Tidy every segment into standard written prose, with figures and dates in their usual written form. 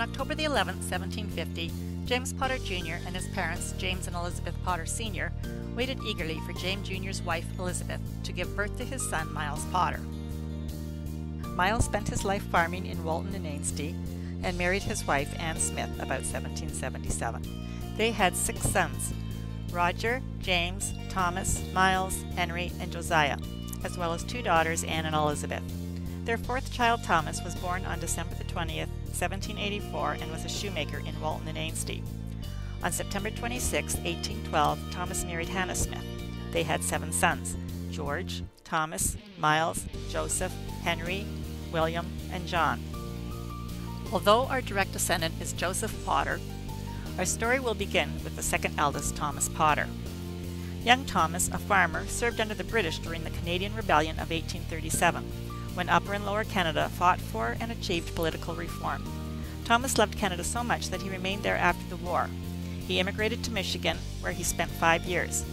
October the 11th, 1750, James Potter Jr. and his parents, James and Elizabeth Potter Sr., waited eagerly for James Jr.'s wife, Elizabeth, to give birth to his son, Miles Potter. Miles spent his life farming in Wellington and Ainsty and married his wife, Anne Smith, about 1777. They had 6 sons, Roger, James, Thomas, Miles, Henry, and Josiah, as well as 2 daughters, Anne and Elizabeth. Their 4th child, Thomas, was born on December the 20th, 1784, and was a shoemaker in Wellington and Ainsty. On September 26, 1812, Thomas married Hannah Smith. They had 7 sons, George, Thomas, Miles, Joseph, Henry, William, and John. Although our direct descendant is Joseph Potter, our story will begin with the second eldest, Thomas Potter. Young Thomas, a farmer, served under the British during the Canadian Rebellion of 1837, when Upper and Lower Canada fought for and achieved political reform. Thomas loved Canada so much that he remained there after the war. He immigrated to Michigan, where he spent 5 years.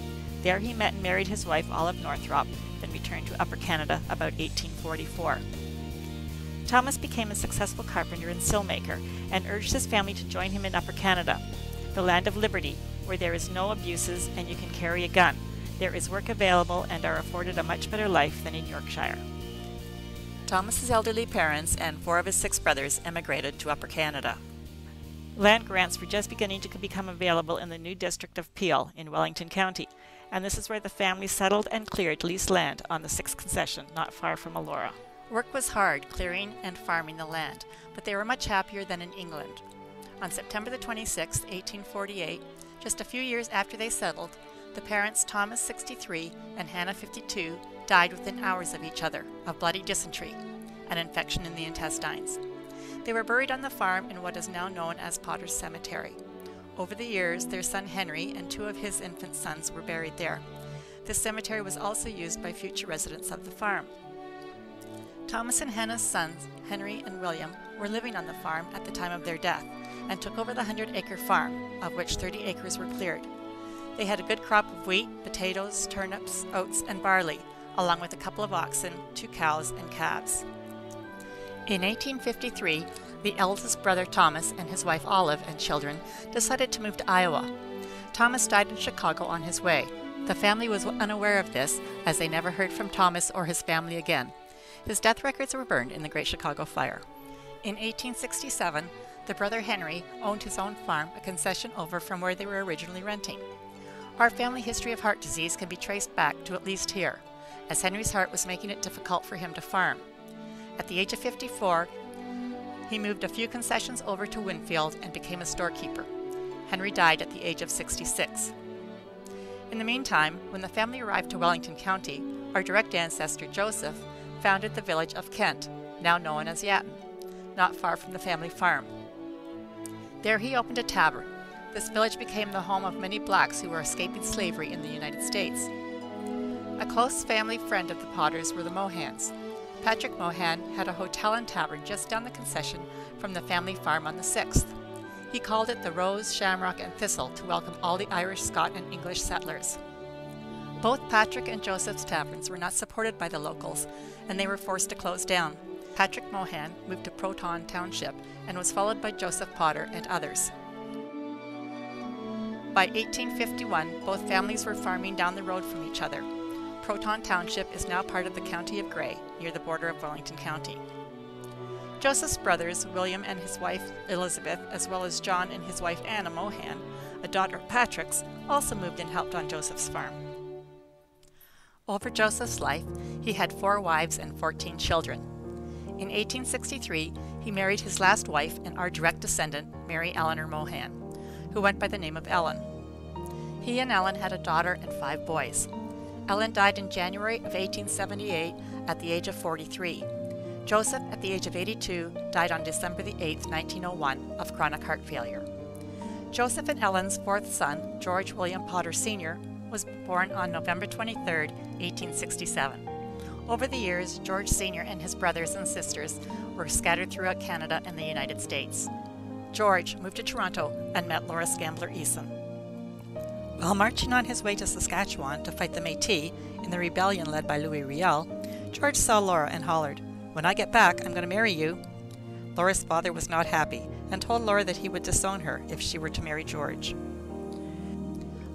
There he met and married his wife, Olive Northrop, then returned to Upper Canada about 1844. Thomas became a successful carpenter and sailmaker and urged his family to join him in Upper Canada, the land of liberty, where there is no abuses and you can carry a gun. There is work available and are afforded a much better life than in Yorkshire. Thomas's elderly parents and 4 of his 6 brothers emigrated to Upper Canada. Land grants were just beginning to become available in the new district of Peel in Wellington County, and this is where the family settled and cleared leased land on the 6th concession, not far from Elora. Work was hard, clearing and farming the land, but they were much happier than in England. On September the 26th, 1848, just a few years after they settled, the parents Thomas, 63, and Hannah, 52, died within hours of each other of bloody dysentery, an infection in the intestines. They were buried on the farm in what is now known as Potter's Cemetery. Over the years, their son Henry and 2 of his infant sons were buried there. This cemetery was also used by future residents of the farm. Thomas and Hannah's sons, Henry and William, were living on the farm at the time of their death and took over the 100-acre farm, of which 30 acres were cleared. They had a good crop of wheat, potatoes, turnips, oats, and barley, along with a couple of oxen, 2 cows, and calves. In 1853, the eldest brother Thomas and his wife Olive and children decided to move to Iowa. Thomas died in Chicago on his way. The family was unaware of this, as they never heard from Thomas or his family again. His death records were burned in the Great Chicago Fire. In 1867, the brother Henry owned his own farm, a concession over from where they were originally renting. Our family history of heart disease can be traced back to at least here, as Henry's heart was making it difficult for him to farm. At the age of 54, he moved a few concessions over to Winfield and became a storekeeper. Henry died at the age of 66. In the meantime, when the family arrived to Wellington County, our direct ancestor Joseph founded the village of Kent, now known as Yatton, not far from the family farm. There he opened a tavern. This village became the home of many blacks who were escaping slavery in the United States. A close family friend of the Potters were the Mohans. Patrick Mohan had a hotel and tavern just down the concession from the family farm on the 6th. He called it the Rose, Shamrock, and Thistle to welcome all the Irish, Scot, and English settlers. Both Patrick and Joseph's taverns were not supported by the locals, and they were forced to close down. Patrick Mohan moved to Proton Township and was followed by Joseph Potter and others. By 1851, both families were farming down the road from each other. Proton Township is now part of the County of Grey, near the border of Wellington County. Joseph's brothers, William and his wife Elizabeth, as well as John and his wife Anna Mohan, a daughter of Patrick's, also moved and helped on Joseph's farm. Over Joseph's life, he had 4 wives and 14 children. In 1863, he married his last wife and our direct descendant, Mary Eleanor Mohan, who went by the name of Ellen. He and Ellen had a daughter and 5 boys. Ellen died in January of 1878 at the age of 43. Joseph, at the age of 82, died on December the 8th, 1901, of chronic heart failure. Joseph and Ellen's 4th son, George William Potter Sr., was born on November 23, 1867. Over the years, George Sr. and his brothers and sisters were scattered throughout Canada and the United States. George moved to Toronto and met Laura Scambler Eason. While marching on his way to Saskatchewan to fight the Métis in the rebellion led by Louis Riel, George saw Laura and hollered, "When I get back, I'm going to marry you." Laura's father was not happy and told Laura that he would disown her if she were to marry George.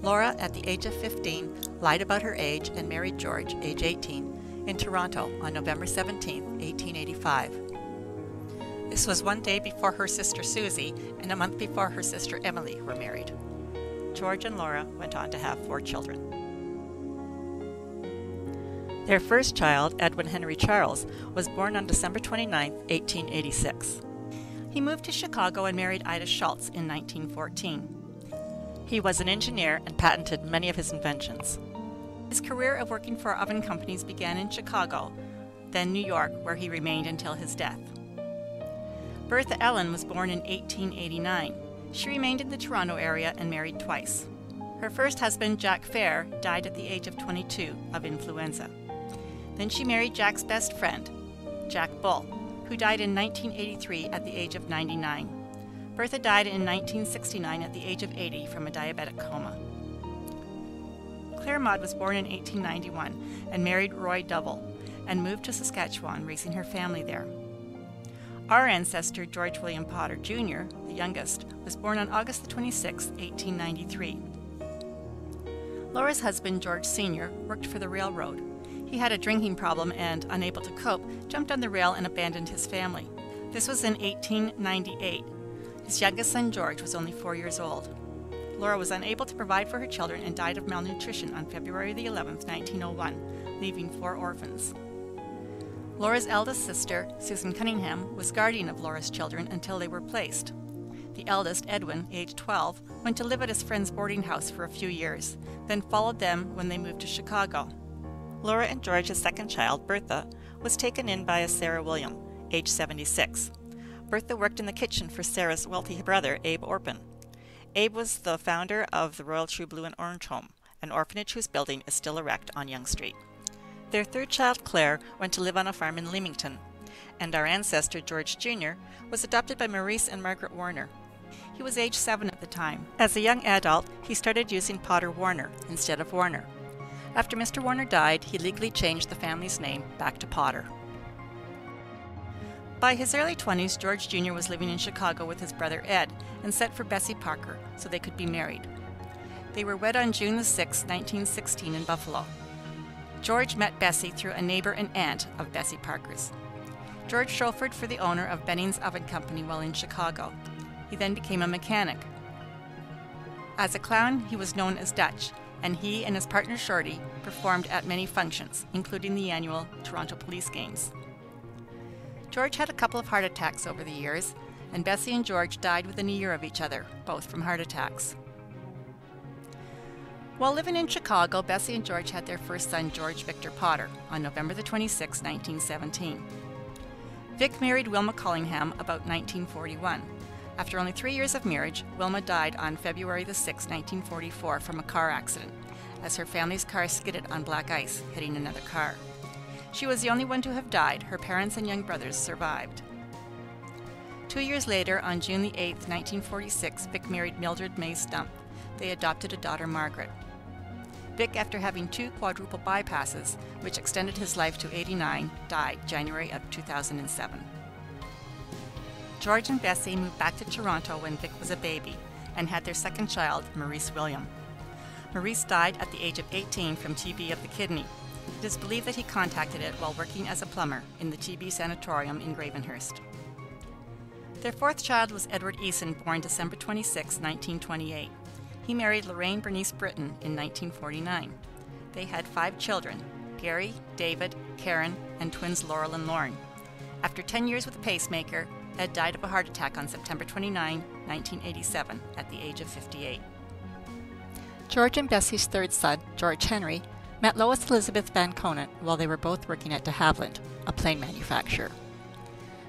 Laura, at the age of 15, lied about her age and married George, age 18, in Toronto on November 17, 1885. This was one day before her sister Susie and a month before her sister Emily were married. George and Laura went on to have 4 children. Their first child, Edwin Henry Charles, was born on December 29, 1886. He moved to Chicago and married Ida Schultz in 1914. He was an engineer and patented many of his inventions. His career of working for oven companies began in Chicago, then New York, where he remained until his death. Bertha Ellen was born in 1889. She remained in the Toronto area and married twice. Her first husband, Jack Fair, died at the age of 22 of influenza. Then she married Jack's best friend, Jack Bull, who died in 1983 at the age of 99. Bertha died in 1969 at the age of 80 from a diabetic coma. Claire Maud was born in 1891 and married Roy Double and moved to Saskatchewan, raising her family there. Our ancestor, George William Potter Jr., the youngest, was born on August 26, 1893. Laura's husband, George Sr., worked for the railroad. He had a drinking problem and, unable to cope, jumped on the rail and abandoned his family. This was in 1898. His youngest son, George, was only 4 years old. Laura was unable to provide for her children and died of malnutrition on February 11, 1901, leaving 4 orphans. Laura's eldest sister, Susan Cunningham, was guardian of Laura's children until they were placed. The eldest, Edwin, aged 12, went to live at his friend's boarding house for a few years, then followed them when they moved to Chicago. Laura and George's second child, Bertha, was taken in by a Sarah William, aged 76. Bertha worked in the kitchen for Sarah's wealthy brother, Abe Orpin. Abe was the founder of the Royal True Blue and Orange Home, an orphanage whose building is still erect on Yonge Street. Their third child, Claire, went to live on a farm in Leamington, and our ancestor, George Jr., was adopted by Maurice and Margaret Warner. He was age 7 at the time. As a young adult, he started using Potter Warner instead of Warner. After Mr. Warner died, he legally changed the family's name back to Potter. By his early 20s, George Jr. was living in Chicago with his brother Ed and set for Bessie Parker so they could be married. They were wed on June 6, 1916 in Buffalo. George met Bessie through a neighbor and aunt of Bessie Parker's. George chauffeured for the owner of Benning's Oven Company while in Chicago. He then became a mechanic. As a clown, he was known as Dutch, and he and his partner Shorty performed at many functions, including the annual Toronto Police Games. George had a couple of heart attacks over the years, and Bessie and George died within a year of each other, both from heart attacks. While living in Chicago, Bessie and George had their first son, George Victor Potter, on November 26, 1917. Vic married Wilma Collingham about 1941. After only 3 years of marriage, Wilma died on February 6, 1944 from a car accident, as her family's car skidded on black ice, hitting another car. She was the only one to have died. Her parents and young brothers survived. 2 years later, on June 8, 1946, Vic married Mildred May Stump. They adopted a daughter, Margaret. Vic, after having 2 quadruple bypasses, which extended his life to 89, died January of 2007. George and Bessie moved back to Toronto when Vic was a baby and had their second child, Maurice William. Maurice died at the age of 18 from TB of the kidney. It is believed that he contacted it while working as a plumber in the TB Sanatorium in Gravenhurst. Their fourth child was Edward Eason, born December 26, 1928. He married Lorraine Bernice Britton in 1949. They had 5 children, Gary, David, Karen, and twins Laurel and Lauren. After 10 years with a pacemaker, Ed died of a heart attack on September 29, 1987, at the age of 58. George and Bessie's third son, George Henry, met Lois Elizabeth Van Conant while they were both working at de Havilland, a plane manufacturer.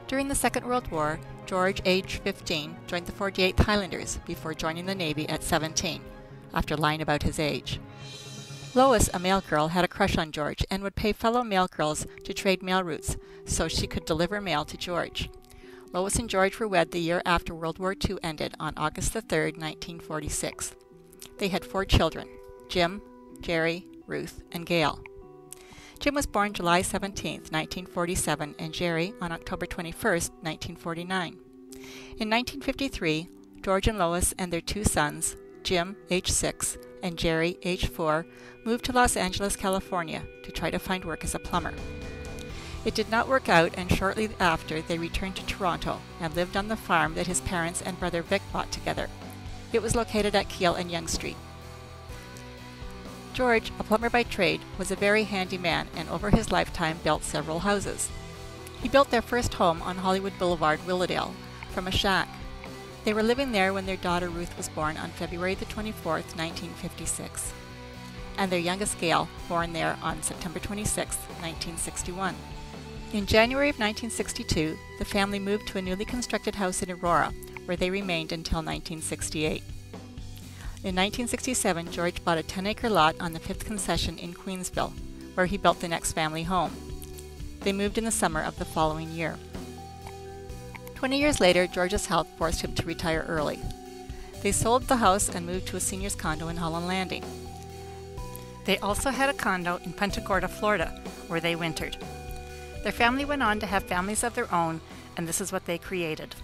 During the Second World War, George, aged 15, joined the 48th Highlanders before joining the Navy at 17, after lying about his age. Lois, a mail girl, had a crush on George and would pay fellow mail girls to trade mail routes so she could deliver mail to George. Lois and George were wed the year after World War II ended on August 3, 1946. They had 4 children, Jim, Jerry, Ruth, and Gail. Jim was born July 17, 1947, and Jerry on October 21, 1949. In 1953, George and Lois and their two sons, Jim, age 6, and Jerry, age 4, moved to Los Angeles, California to try to find work as a plumber. It did not work out, and shortly after they returned to Toronto and lived on the farm that his parents and brother Vic bought together. It was located at Keele and Yonge Street. George, a plumber by trade, was a very handy man and over his lifetime built several houses. He built their first home on Hollywood Boulevard, Willowdale, from a shack. They were living there when their daughter Ruth was born on February the 24th, 1956, and their youngest Gail, born there on September 26, 1961. In January of 1962, the family moved to a newly constructed house in Aurora, where they remained until 1968. In 1967, George bought a 10-acre lot on the 5th Concession in Queensville, where he built the next family home. They moved in the summer of the following year. 20 years later, George's health forced him to retire early. They sold the house and moved to a senior's condo in Holland Landing. They also had a condo in Punta Gorda, Florida, where they wintered. Their family went on to have families of their own, and this is what they created.